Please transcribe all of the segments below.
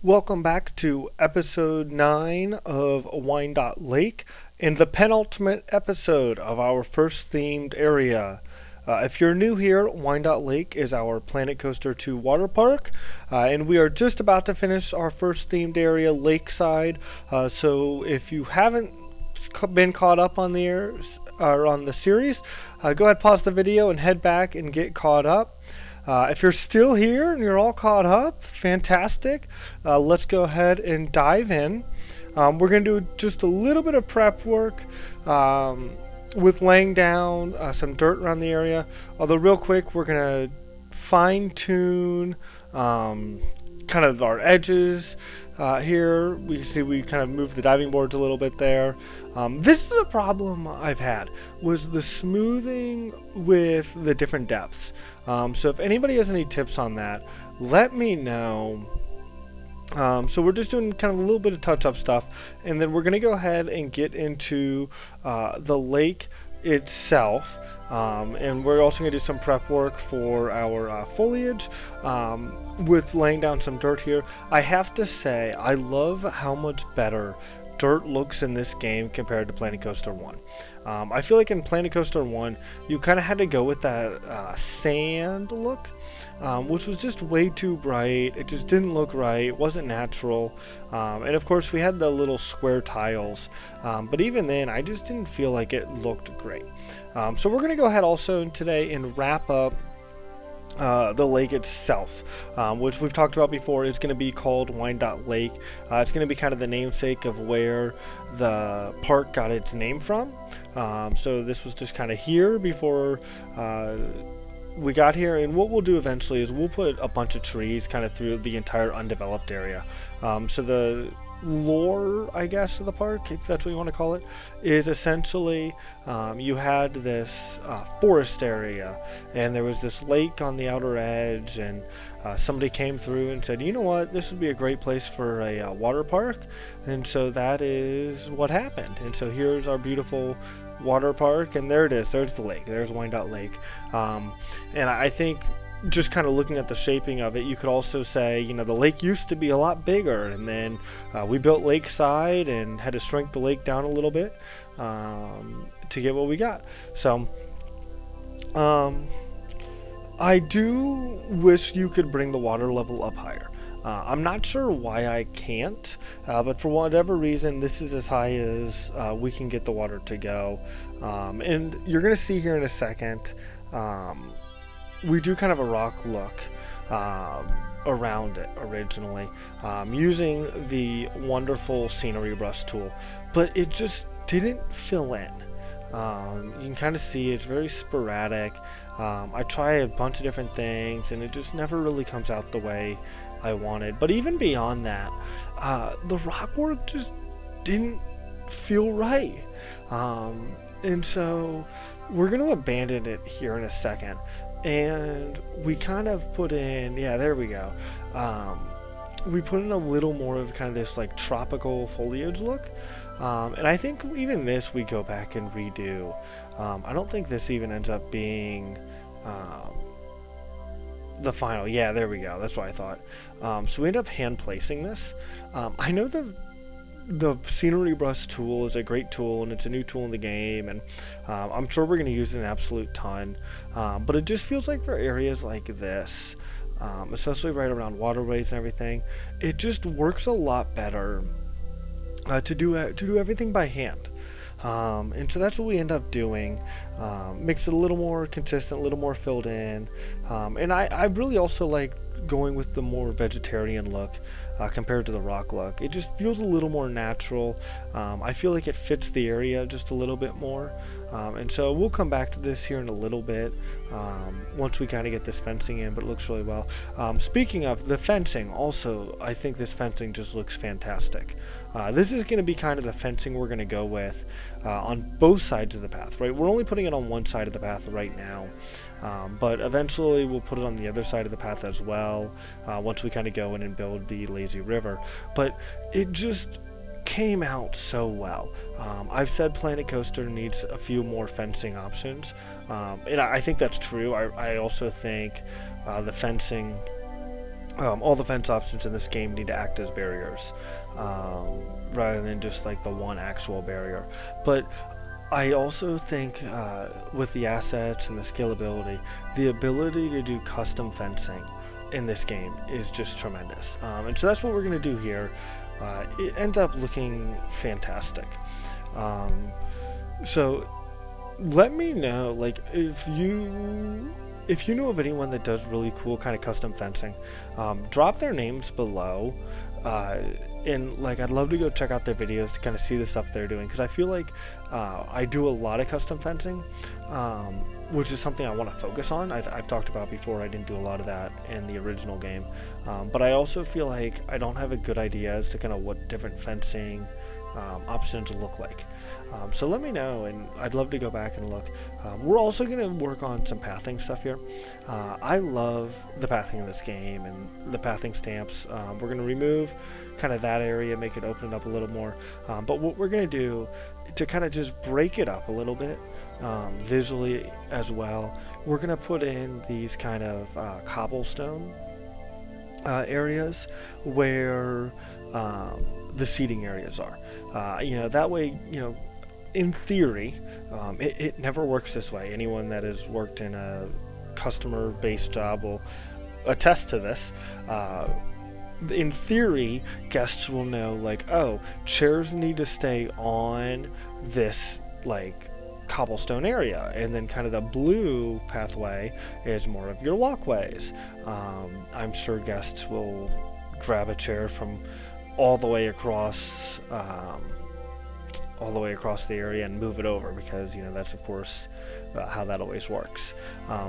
Welcome back to episode 9 of Wyandot Lake and the penultimate episode of our first themed area. If you're new here, Wyandot Lake is our Planet Coaster 2 water park, and we are just about to finish our first themed area, Lakeside. So if you haven't been caught up on the or on the series, go ahead, pause the video, and head back and get caught up. If you're still here and you're all caught up, fantastic. Let's go ahead and dive in. We're going to do just a little bit of prep work with laying down some dirt around the area. Although real quick, we're going to fine tune kind of our edges here. We see we kind of moved the diving boards a little bit there. This is a problem I've had, was the smoothing with the different depths. So if anybody has any tips on that, let me know. So we're just doing kind of a little bit of touch-up stuff, and then we're going to go ahead and get into the lake itself, and we're also going to do some prep work for our foliage with laying down some dirt here. I have to say, I love how much better dirt looks in this game compared to Planet Coaster 1. I feel like in Planet Coaster 1, you kind of had to go with that sand look, which was just way too bright. It just didn't look right. It wasn't natural. And of course, we had the little square tiles. But even then, I just didn't feel like it looked great. So we're going to go ahead also today and wrap up the lake itself, which we've talked about before, is going to be called Wyandot Lake. It's going to be kind of the namesake of where the park got its name from. So this was just kind of here before we got here, and what we'll do eventually is we'll put a bunch of trees kind of through the entire undeveloped area. So the lore, I guess, of the park, if that's what you want to call it, is essentially you had this forest area, and there was this lake on the outer edge, and somebody came through and said, you know what, this would be a great place for a water park. And so that is what happened. And so here's our beautiful water park, and there it is. There's the lake. There's Wyandot Lake. And I think just kind of looking at the shaping of it, you could also say, you know, the lake used to be a lot bigger, and then we built Lakeside and had to shrink the lake down a little bit to get what we got. So I do wish you could bring the water level up higher. I'm not sure why I can't, but for whatever reason, this is as high as we can get the water to go. And you're going to see here in a second, we do kind of a rock look around it originally, using the wonderful scenery brush tool, but it just didn't fill in. You can kind of see it's very sporadic. I try a bunch of different things, and it just never really comes out the way I wanted. But even beyond that, the rock work just didn't feel right. And so we're going to abandon it here in a second. And we kind of put in, yeah, there we go. We put in a little more of kind of this like tropical foliage look. And I think even this we go back and redo. I don't think this even ends up being the final. Yeah, there we go. That's what I thought. So we end up hand placing this. I know the scenery brush tool is a great tool, and it's a new tool in the game, and I'm sure we're going to use it an absolute ton. But it just feels like for areas like this, especially right around waterways and everything, it just works a lot better to do everything by hand. And so that's what we end up doing. Makes it a little more consistent, a little more filled in. And I really also like going with the more vegetarian look compared to the rock look. It just feels a little more natural. I feel like it fits the area just a little bit more. And so we'll come back to this here in a little bit once we kind of get this fencing in, but it looks really well. Speaking of the fencing, also, I think this fencing just looks fantastic. This is going to be kind of the fencing we're going to go with on both sides of the path, right? We're only putting it on one side of the path right now, but eventually we'll put it on the other side of the path as well once we kind of go in and build the lazy river. But it just came out so well. I've said Planet Coaster needs a few more fencing options, and I think that's true. I also think the fencing All the fence options in this game need to act as barriers, rather than just like the one actual barrier. But I also think with the assets and the scalability, the ability to do custom fencing in this game is just tremendous. And so that's what we're going to do here. It ends up looking fantastic. So let me know, like, if you know of anyone that does really cool kind of custom fencing, drop their names below. And like, I'd love to go check out their videos to kind of see the stuff they're doing, because I feel like I do a lot of custom fencing, which is something I want to focus on. I've talked about before, I didn't do a lot of that in the original game, but I also feel like I don't have a good idea as to kind of what different fencing options look like. So let me know, and I'd love to go back and look. We're also going to work on some pathing stuff here. I love the pathing in this game and the pathing stamps. We're going to remove kind of that area, make it open up a little more. But what we're going to do to kind of just break it up a little bit visually as well, we're going to put in these kind of cobblestone areas where the seating areas are. That way, in theory, it never works this way. Anyone that has worked in a customer-based job will attest to this. In theory, guests will know, like, oh, chairs need to stay on this, like, cobblestone area, and then kind of the blue pathway is more of your walkways. I'm sure guests will grab a chair from all the way across the area and move it over, because that's of course how that always works.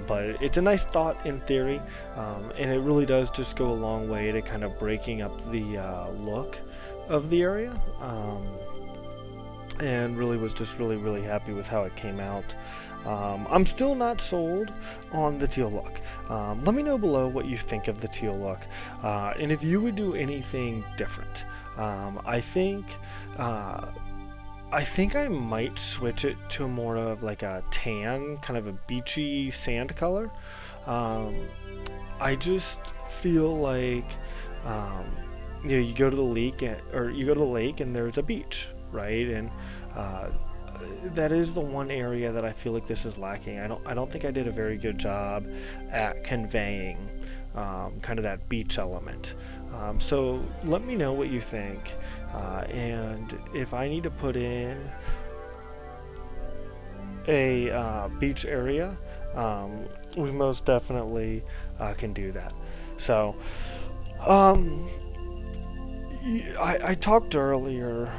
But it's a nice thought in theory, and it really does just go a long way to kind of breaking up the look of the area, and really was just really happy with how it came out. I'm still not sold on the teal look. Let me know below what you think of the teal look, and if you would do anything different. I think I might switch it to more of like a tan, kind of a beachy sand color. I just feel like you go to the lake, and there's a beach, right? And that is the one area that I feel like this is lacking. I don't think I did a very good job at conveying kind of that beach element. So let me know what you think, and if I need to put in a beach area, we most definitely can do that. So I talked earlier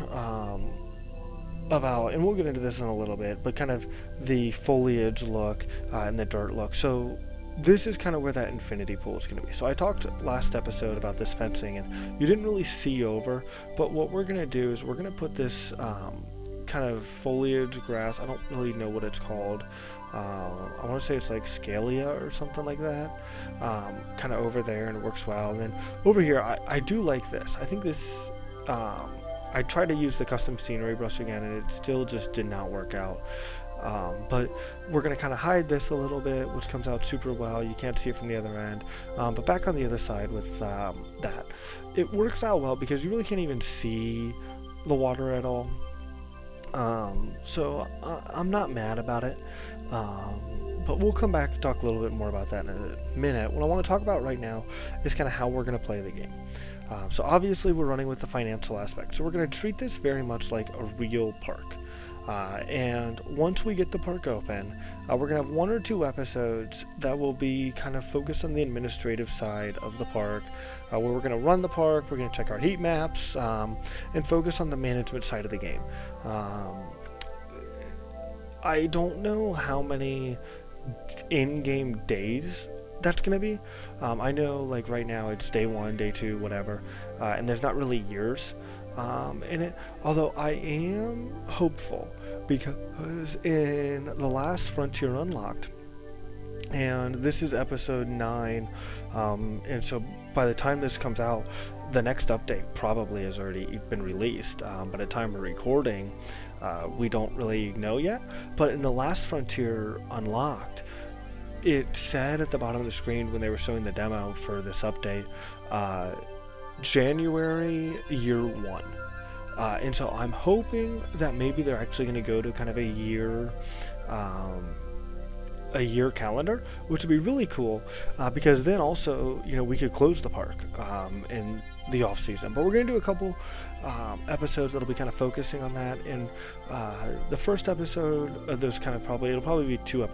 about, and we'll get into this in a little bit, but kind of the foliage look and the dirt look. So this is kind of where that infinity pool is going to be. So I talked last episode about this fencing, and you didn't really see over, but what we're going to do is we're going to put this kind of foliage grass, I don't really know what it's called, I want to say it's like scalia or something like that, kind of over there, and it works well. And then over here, I do like this. I think this, I tried to use the custom scenery brush again, and it still just did not work out. But we're going to kind of hide this a little bit, which comes out super well. You can't see it from the other end. But back on the other side with that, it works out well because you really can't even see the water at all. So I'm not mad about it. But we'll come back and talk a little bit more about that in a minute. What I want to talk about right now is kind of how we're going to play the game. So obviously we're running with the financial aspect. So we're going to treat this very much like a real park. And once we get the park open, we're going to have 1 or 2 episodes that will be kind of focused on the administrative side of the park, where we're going to run the park, we're going to check our heat maps, and focus on the management side of the game. I don't know how many in-game days that's going to be. I know, like, right now it's day 1, day 2, whatever, and there's not really years in it, although I am hopeful, because in the last Frontier Unlocked, and this is episode 9, and so by the time this comes out, the next update probably has already been released, but at time of recording, we don't really know yet. But in the last Frontier Unlocked, it said at the bottom of the screen when they were showing the demo for this update, January year one. And so I'm hoping that maybe they're actually going to go to kind of a year calendar, which would be really cool, because then also we could close the park in the off season. But we're going to do a couple episodes that'll be kind of focusing on that. And the first episode of those it'll probably be 2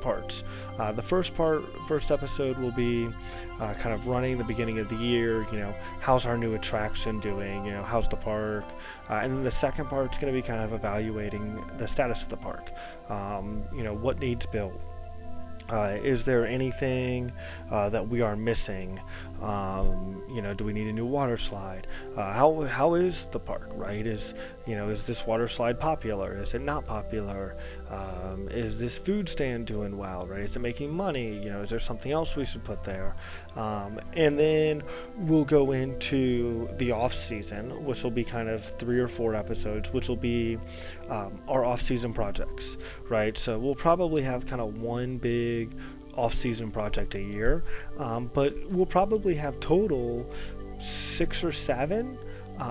parts. The first episode will be kind of running the beginning of the year. How's our new attraction doing? How's the park? And then the second part's going to be kind of evaluating the status of the park. What needs built? Is there anything that we are missing? Do we need a new water slide? How is the park, right? Is this water slide popular? Is it not popular? Is this food stand doing well, right? Is it making money? Is there something else we should put there? And then we'll go into the off season, which will be kind of 3 or 4 episodes, which will be our off season projects, right? So we'll probably have kind of one big off-season project a year, but we'll probably have total 6 or 7,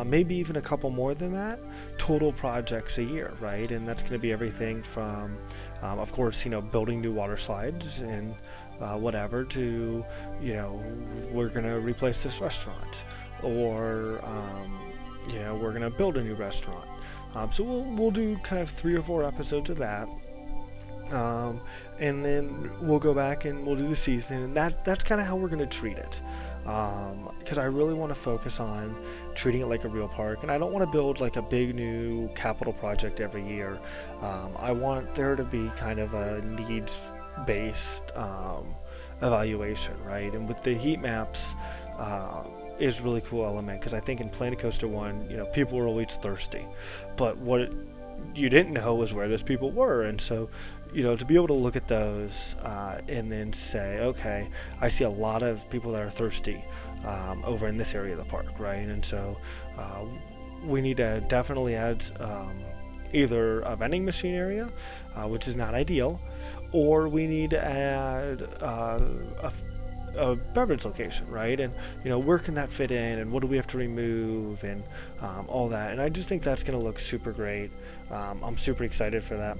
maybe even a couple more than that, total projects a year, right? And that's going to be everything from, of course, building new water slides and whatever, to, we're going to replace this restaurant, or we're going to build a new restaurant. So we'll do kind of 3 or 4 episodes of that. And then we'll go back and we'll do the season, and that's kind of how we're going to treat it, because I really want to focus on treating it like a real park, and I don't want to build like a big new capital project every year. I want there to be kind of a needs-based evaluation, right? And with the heat maps is a really cool element, because I think in Planet Coaster 1, people were always thirsty, but what you didn't know was where those people were. And so to be able to look at those and then say, okay, I see a lot of people that are thirsty over in this area of the park, right? And so we need to definitely add either a vending machine area, which is not ideal, or we need to add a beverage location, right? And where can that fit in, and what do we have to remove, and all that. And I just think that's going to look super great. I'm super excited for that.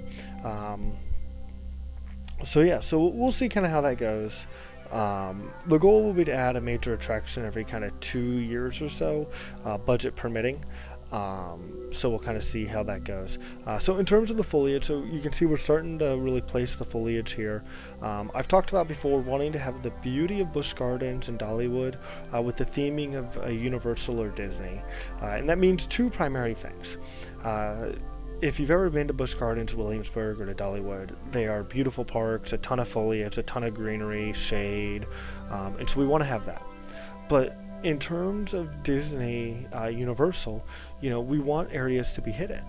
So we'll see kind of how that goes. The goal will be to add a major attraction every kind of 2 years or so, budget permitting. So we'll kind of see how that goes. So in terms of the foliage, so you can see we're starting to really place the foliage here. I've talked about before wanting to have the beauty of Busch Gardens and Dollywood with the theming of Universal or Disney. And that means 2 primary things. If you've ever been to Busch Gardens, Williamsburg, or to Dollywood, they are beautiful parks, a ton of foliage, a ton of greenery, shade, and so we want to have that. But in terms of Disney, Universal, we want areas to be hidden.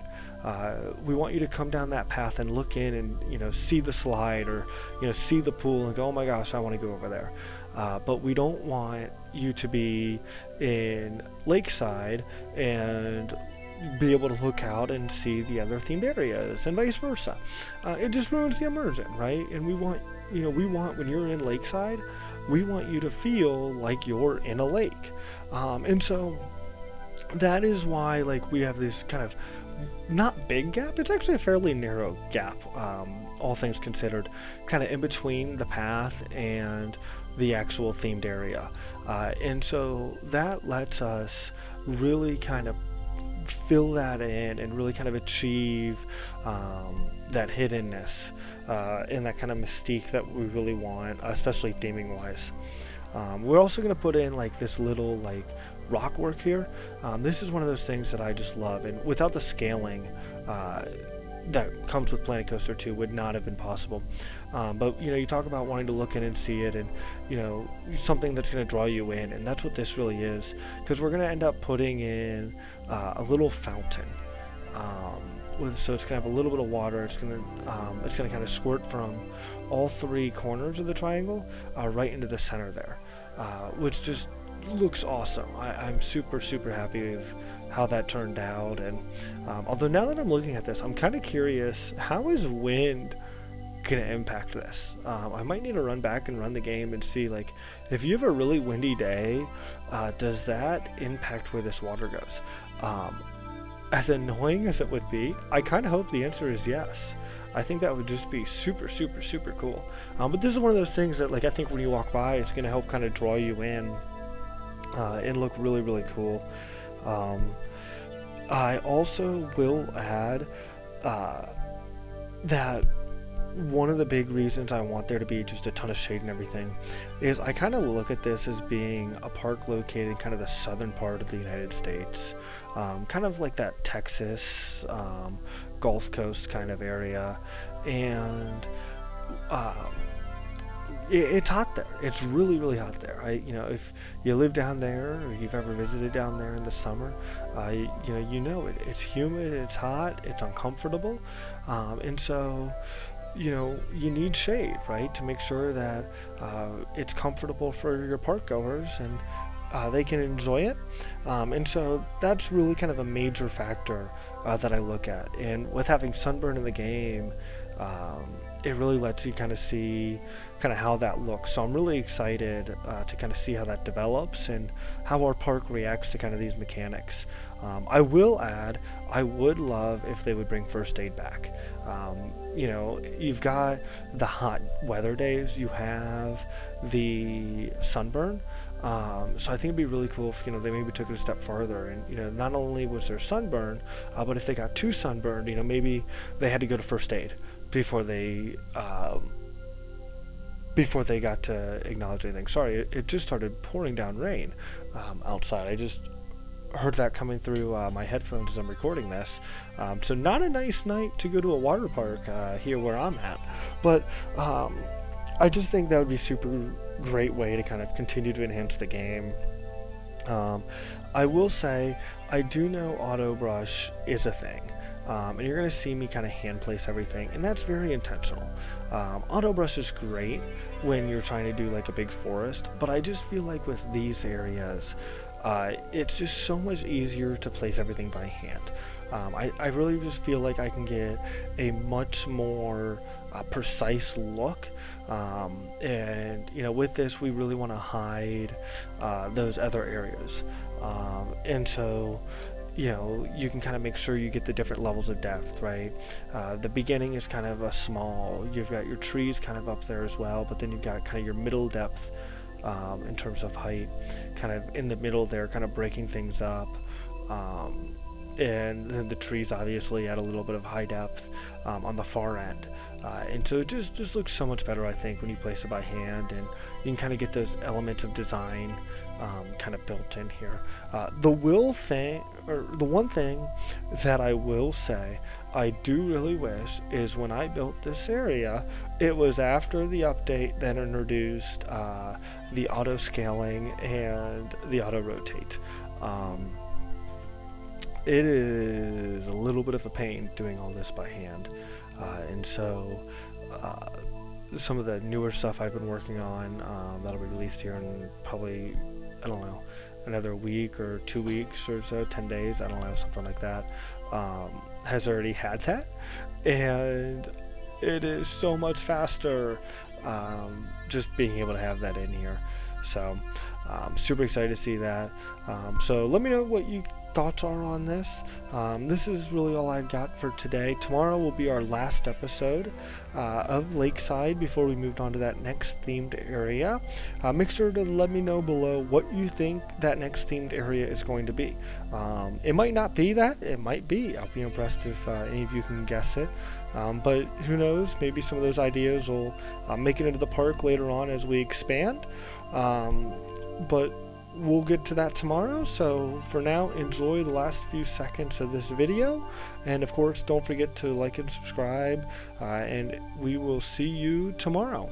We want you to come down that path and look in and, see the slide, or, see the pool and go, oh my gosh, I want to go over there. But we don't want you to be in Lakeside and be able to look out and see the other themed areas, and vice versa. It just ruins the immersion, right? And we want when you're in Lakeside, we want you to feel like you're in a lake. And so that is why, we have this kind of not big gap. It's actually a fairly narrow gap, all things considered, kind of in between the path and the actual themed area. And so that lets us really kind of fill that in and really kind of achieve that hiddenness and that kind of mystique that we really want, especially theming wise. We're also going to put in this little rock work here. This is one of those things that I just love, and without the scaling that comes with Planet Coaster 2 would not have been possible. But you talk about wanting to look in and see it, and something that's going to draw you in, and that's what this really is, because we're going to end up putting in a little fountain. So it's going to have a little bit of water. It's going to kind of squirt from all 3 corners of the triangle right into the center there, which just looks awesome. I'm super happy with how that turned out. And although now that I'm looking at this, I'm kind of curious, how is wind gonna impact this. I might need to run back and run the game and see, like, if you have a really windy day, does that impact where this water goes? As annoying as it would be, I kind of hope the answer is yes. I think that would just be super, super, super cool. But this is one of those things that, like, I think when you walk by, it's gonna help kind of draw you in and look really, really cool. I also will add that one of the big reasons I want there to be just a ton of shade and everything is I kind of look at this as being a park located in kind of the southern part of the United States, kind of like that Texas Gulf Coast kind of area, and it's hot there. It's really, really hot there. If you live down there or you've ever visited down there in the summer, it's humid, it's hot, it's uncomfortable, and so you need shade, right, to make sure that it's comfortable for your park goers and they can enjoy it. And so that's really kind of a major factor that I look at. And with having sunburn in the game, it really lets you kind of see kind of how that looks. So I'm really excited to kind of see how that develops and how our park reacts to kind of these mechanics. I will add, I would love if they would bring first aid back. You've got the hot weather days, you have the sunburn. So I think it'd be really cool if they maybe took it a step further, and not only was there sunburn, but if they got too sunburned, maybe they had to go to first aid before they got to acknowledge anything. Sorry, it just started pouring down rain outside. I just heard that coming through my headphones as I'm recording this. So not a nice night to go to a water park here where I'm at, but I just think that would be super great way to kind of continue to enhance the game. I will say I do know auto brush is a thing, and you're going to see me kind of hand place everything, and that's very intentional. Auto brush is great when you're trying to do like a big forest, but I just feel like with these areas it's just so much easier to place everything by hand. I really just feel like I can get a much more precise look, and with this we really want to hide those other areas, and so you can kind of make sure you get the different levels of depth, right? The beginning is kind of a small, you've got your trees kind of up there as well, but then you've got kind of your middle depth in terms of height, kind of in the middle there, kind of breaking things up. And then the trees obviously add a little bit of high depth on the far end, and so it just looks so much better, I think, when you place it by hand, and you can kind of get those elements of design kind of built in here. The one thing that I will say I do really wish is when I built this area, it was after the update that introduced the auto scaling and the auto rotate. It is a little bit of a pain doing all this by hand, and so some of the newer stuff I've been working on that'll be released here in probably, I don't know, another week or 2 weeks or so, 10 days, I don't know, something like that, has already had that, and it is so much faster just being able to have that in here. So I'm super excited to see that. So let me know what you thoughts are on this. This is really all I've got for today. Tomorrow will be our last episode of Lakeside before we moved on to that next themed area. Make sure to let me know below what you think that next themed area is going to be. It might not be that, it might be. I'll be impressed if any of you can guess it. But who knows, maybe some of those ideas will make it into the park later on as we expand. But we'll get to that tomorrow, so for now, enjoy the last few seconds of this video, and of course don't forget to like and subscribe, and we will see you tomorrow.